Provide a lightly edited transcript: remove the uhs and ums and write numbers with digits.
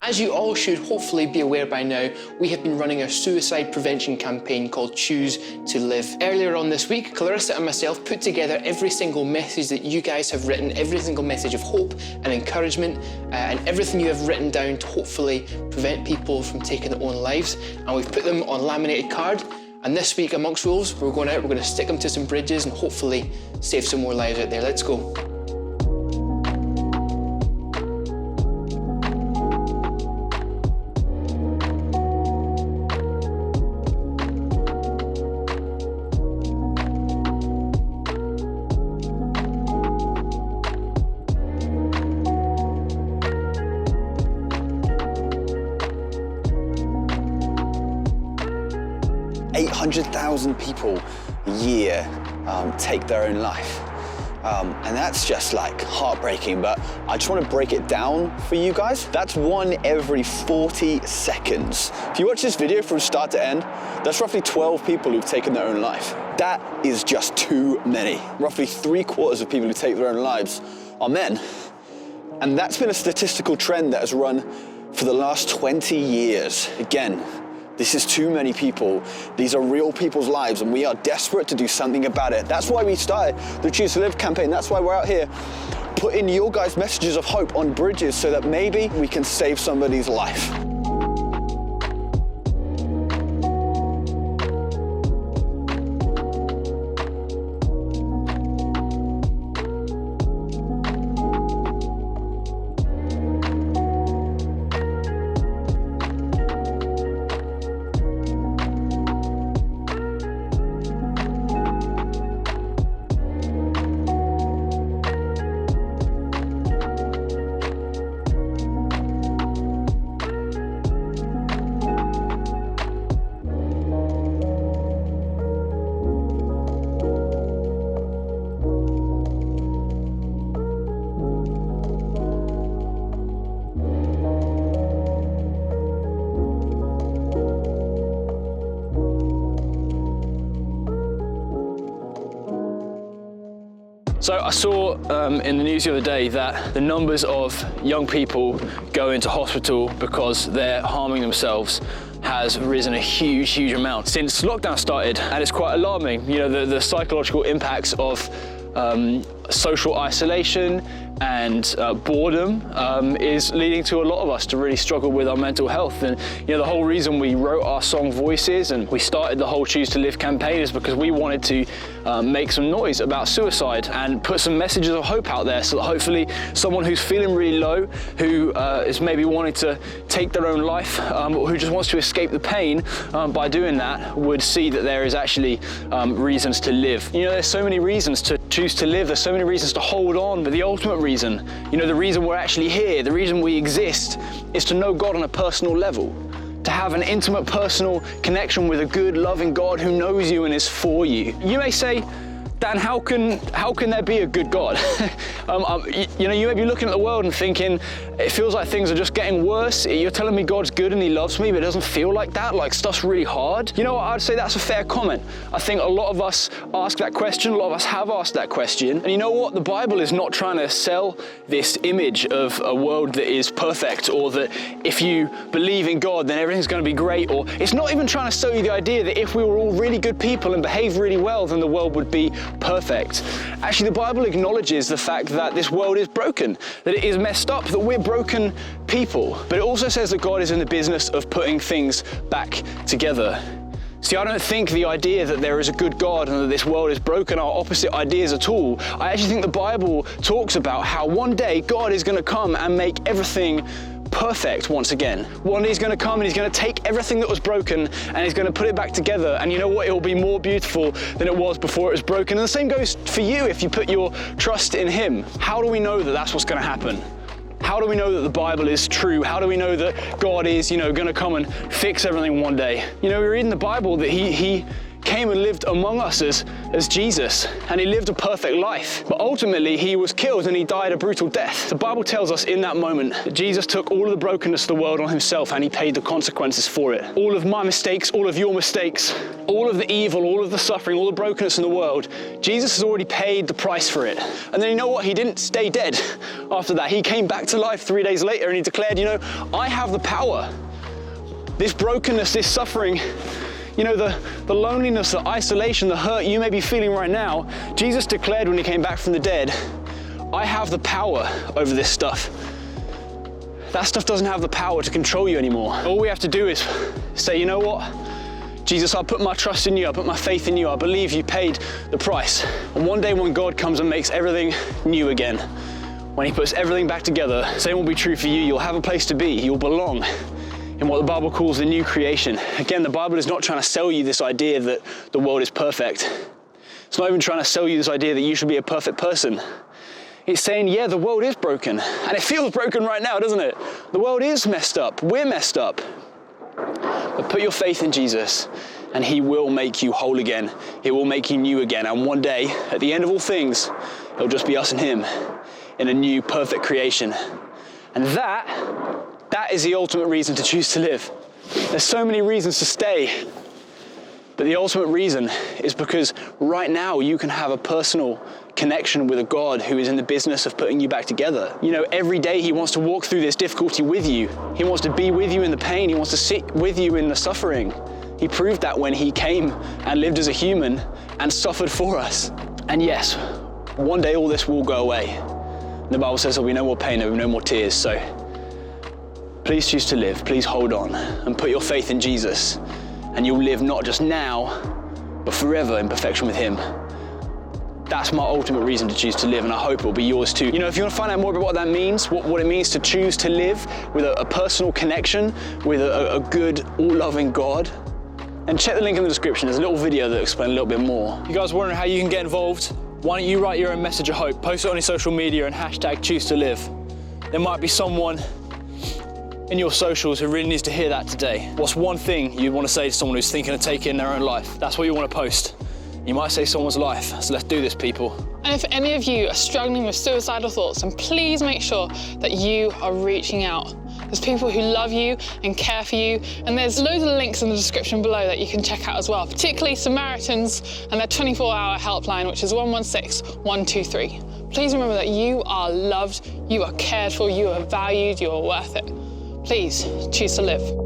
As you all should hopefully be aware by now, we have been running a suicide prevention campaign called Choose to Live. Earlier on this week, Clarissa and myself put together every single message that you guys have written, every single message of hope and encouragement, and everything you have written down to hopefully prevent people from taking their own lives. And we've put them on laminated card. And this week, amongst wolves, we're going to stick them to some bridges and hopefully save some more lives out there. Let's go. 800,000 people a year take their own life. And that's just like heartbreaking, but I just want to break it down for you guys. That's 1 every 40 seconds. If you watch this video from start to end, that's roughly 12 people who've taken their own life. That is just too many. Roughly 3/4 of people who take their own lives are men. And that's been a statistical trend that has run for the last 20 years. Again, this is too many people. These are real people's lives, and we are desperate to do something about it. That's why we started the Choose to Live campaign. That's why we're out here putting your guys' messages of hope on bridges so that maybe we can save somebody's life. So I saw in the news the other day that the numbers of young people going to hospital because they're harming themselves has risen a huge amount since lockdown started, and it's quite alarming. You know, the psychological impacts of social isolation and boredom is leading to a lot of us to really struggle with our mental health. And you know, the whole reason we wrote our song Voices and we started the whole Choose to Live campaign is because we wanted to make some noise about suicide and put some messages of hope out there, so that hopefully someone who's feeling really low, who is maybe wanting to take their own life, or who just wants to escape the pain by doing that, would see that there is actually reasons to live. You know, there's so many reasons to choose to live, there's so many reasons to hold on, but the ultimate reason, you know, the reason we're actually here, the reason we exist, is to know God on a personal level, to have an intimate personal connection with a good, loving God who knows you and is for you. You may say, Dan, how can there be a good God? You know, you may be looking at the world and thinking, it feels like things are just getting worse. You're telling me God's good and he loves me, but it doesn't feel like that, like stuff's really hard. You know what, I'd say that's a fair comment. I think a lot of us ask that question, a lot of us have asked that question. And you know what, the Bible is not trying to sell this image of a world that is perfect, or that if you believe in God, then everything's gonna be great, or it's not even trying to sell you the idea that if we were all really good people and behaved really well, then the world would be perfect. Actually, the Bible acknowledges the fact that this world is broken, that it is messed up, that we're broken people. But it also says that God is in the business of putting things back together. See, I don't think the idea that there is a good God and that this world is broken are opposite ideas at all. I actually think the Bible talks about how one day God is going to come and make everything perfect once again. One day he's going to come and he's going to take everything that was broken and he's going to put it back together, and you know what, it will be more beautiful than it was before it was broken. And the same goes for you if you put your trust in him. How do we know that that's what's going to happen? How do we know that the Bible is true? How do we know that God is, you know, going to come and fix everything one day? You know, we read in the Bible that he came and lived among us as Jesus, and he lived a perfect life. But ultimately, he was killed and he died a brutal death. The Bible tells us in that moment that Jesus took all of the brokenness of the world on himself and he paid the consequences for it. All of my mistakes, all of your mistakes, all of the evil, all of the suffering, all the brokenness in the world, Jesus has already paid the price for it. And then you know what? He didn't stay dead after that. He came back to life 3 days later and he declared, you know, I have the power. This brokenness, this suffering, you know, the loneliness, the isolation, the hurt you may be feeling right now, Jesus declared when he came back from the dead, I have the power over this stuff. That stuff doesn't have the power to control you anymore. All we have to do is say, you know what? Jesus, I put my trust in you, I put my faith in you, I believe you paid the price. And one day when God comes and makes everything new again, when he puts everything back together, same will be true for you. You'll have a place to be, you'll belong in what the Bible calls the new creation. Again, the Bible is not trying to sell you this idea that the world is perfect. It's not even trying to sell you this idea that you should be a perfect person. It's saying, yeah, the world is broken, and it feels broken right now, doesn't it? The world is messed up, we're messed up. But put your faith in Jesus, and he will make you whole again. He will make you new again, and one day, at the end of all things, it'll just be us and him in a new, perfect creation. And that is the ultimate reason to choose to live. There's so many reasons to stay, but the ultimate reason is because right now you can have a personal connection with a God who is in the business of putting you back together. You know, every day he wants to walk through this difficulty with you. He wants to be with you in the pain. He wants to sit with you in the suffering. He proved that when he came and lived as a human and suffered for us. And yes, one day all this will go away. The Bible says there'll be no more pain, there'll be no more tears. So please choose to live, please hold on and put your faith in Jesus, and you'll live not just now, but forever in perfection with him. That's my ultimate reason to choose to live, and I hope it'll be yours too. You know, if you want to find out more about what that means, what it means to choose to live with a personal connection with a good, all-loving God, and check the link in the description. There's a little video that explains a little bit more. You guys wondering how you can get involved? Why don't you write your own message of hope, post it on your social media and hashtag choose to live. There might be someone in your socials who really needs to hear that today. What's one thing you want to say to someone who's thinking of taking their own life? That's what you want to post. You might save someone's life, so let's do this, people. And if any of you are struggling with suicidal thoughts, then please make sure that you are reaching out. There's people who love you and care for you, and there's loads of links in the description below that you can check out as well, particularly Samaritans and their 24-hour helpline, which is 116 123. Please remember that you are loved, you are cared for, you are valued, you are worth it. Please choose to live.